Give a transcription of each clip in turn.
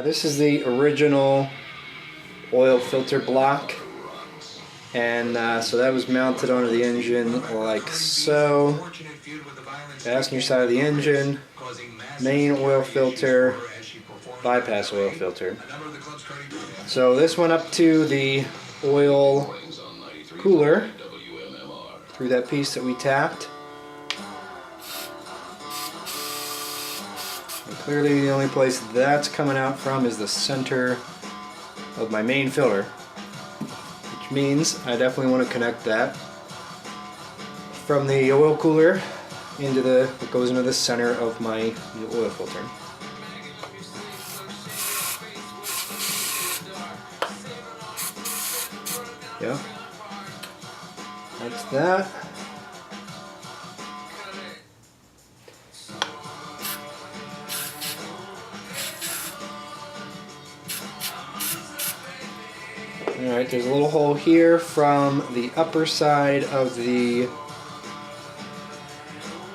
This is the original oil filter block, and so that was mounted onto the engine like so. Passenger side of the engine, main oil filter, bypass oil filter. So this went up to the oil cooler through that piece that we tapped. And clearly the only place that's coming out from is the center of my main filter, which means I definitely want to connect that from the oil cooler into what goes into the center of my oil filter. Yeah, that's that. Alright, there's a little hole here from the upper side of the,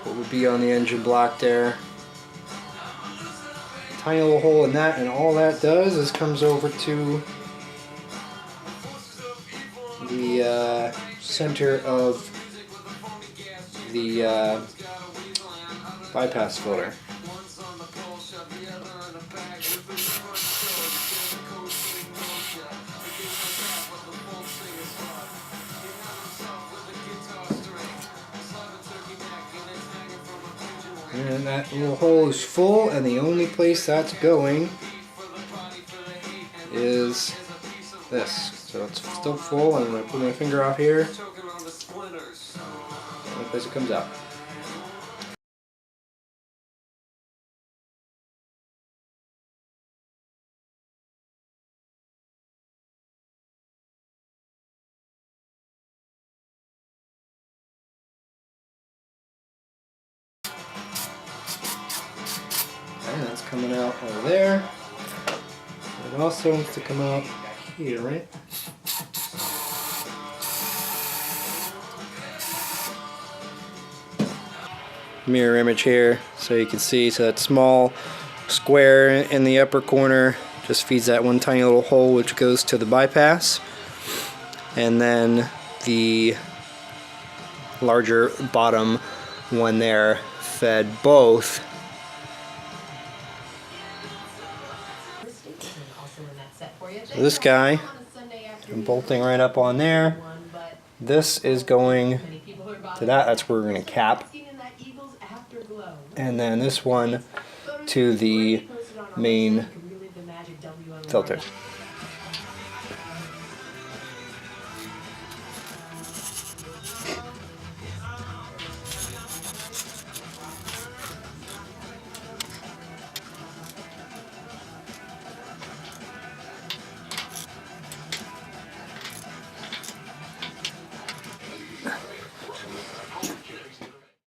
what would be on the engine block there. Tiny little hole in that, and all that does is comes over to the center of the bypass filter. And that little hole is full, and the only place that's going is this. So it's still full, and I'm going to put my finger off here. The only place it comes out. And that's coming out over there. It also wants to come out here, right? Mirror image here so you can see. So that small square in the upper corner just feeds that one tiny little hole which goes to the bypass, and then the larger bottom one there fed both. So this guy, I'm bolting right up on there. This is going to that. That's where we're going to cap. And then this one to the main filter.